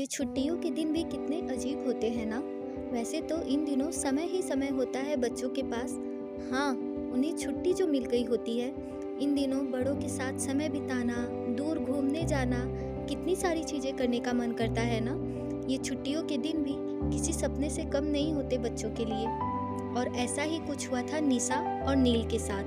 ये छुट्टियों के दिन भी कितने अजीब होते हैं ना। वैसे तो इन दिनों समय ही समय होता है बच्चों के पास। हाँ, उन्हें छुट्टी जो मिल गई होती है, इन दिनों बड़ों के साथ समय बिताना, दूर घूमने जाना, कितनी सारी चीज़ें करने का मन करता है ना। ये छुट्टियों के दिन भी किसी सपने से कम नहीं होते बच्चों के लिए। और ऐसा ही कुछ हुआ था निशा और नील के साथ।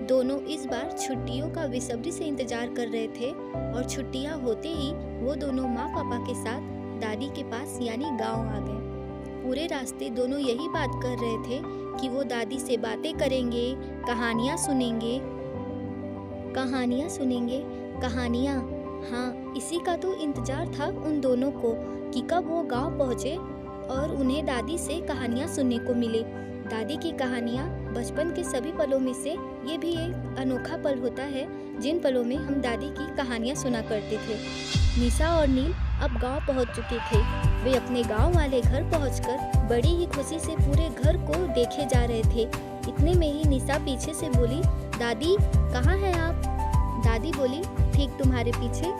दोनों इस बार छुट्टियों का बेसब्री से इंतजार कर रहे थे और छुट्टियां होते ही वो दोनों माँ पापा के साथ दादी के पास यानी गांव आ गए। पूरे रास्ते दोनों यही बात कर रहे थे कि वो दादी से बातें करेंगे, कहानियाँ सुनेंगे। कहानियाँ, हाँ, इसी का तो इंतजार था उन दोनों को कि कब वो गांव पहुँचे और उन्हें दादी से कहानियाँ सुनने को मिले। दादी की कहानियाँ बचपन के सभी पलों में से ये भी एक अनोखा पल होता है जिन पलों में हम दादी की कहानियाँ सुना करते थे। निशा और नील अब गांव पहुंच चुके थे। वे अपने गांव वाले घर पहुंचकर बड़ी ही खुशी से पूरे घर को देखे जा रहे थे। इतने में ही निशा पीछे से बोली, दादी कहाँ हैं आप? दादी बोली, ठीक तुम्हारे पीछे।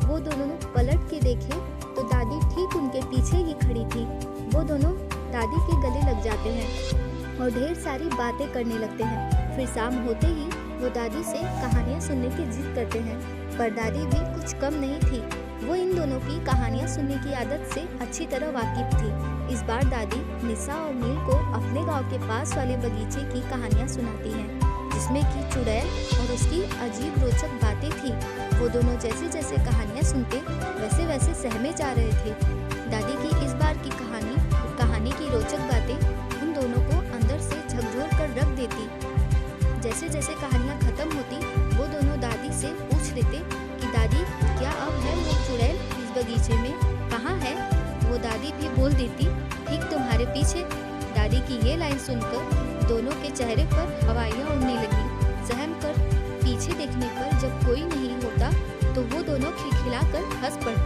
वो दोनों पलट के देखे तो दादी ठीक उनके पीछे ही खड़ी थी। वो दोनों दादी के गले लग जाते हैं और ढेर सारी बातें करने लगते हैं। फिर शाम होते ही वो दादी से कहानियाँ सुनने की जिद करते हैं, पर दादी भी कुछ कम नहीं थी। वो इन दोनों की कहानियाँ सुनने की आदत से अच्छी तरह वाकिफ थी। इस बार दादी निशा और नील को अपने गांव के पास वाले बगीचे की कहानियाँ सुनाती हैं, जिसमें कि चुड़ैल और उसकी अजीब रोचक बातें थी। वो दोनों जैसे जैसे कहानियाँ सुनते वैसे वैसे सहमे जा रहे थे। दादी की इस बार की कहानी की रोचक बातें उन दोनों को अंदर से झकझोर कर रख देती। जैसे जैसे कहानियाँ खत्म होती, वो दोनों दादी से पूछ लेते कि दादी क्या अब है वो चुड़ैल इस बगीचे में? कहाँ है? वो दादी भी बोल देती, ठीक तुम्हारे पीछे। दादी की ये लाइन सुनकर दोनों के चेहरे पर हवाइयाँ उड़ने लगी। सहम कर पीछे देखने पर जब कोई नहीं होता तो वो दोनों खिलखिलाकर हंस पड़ते।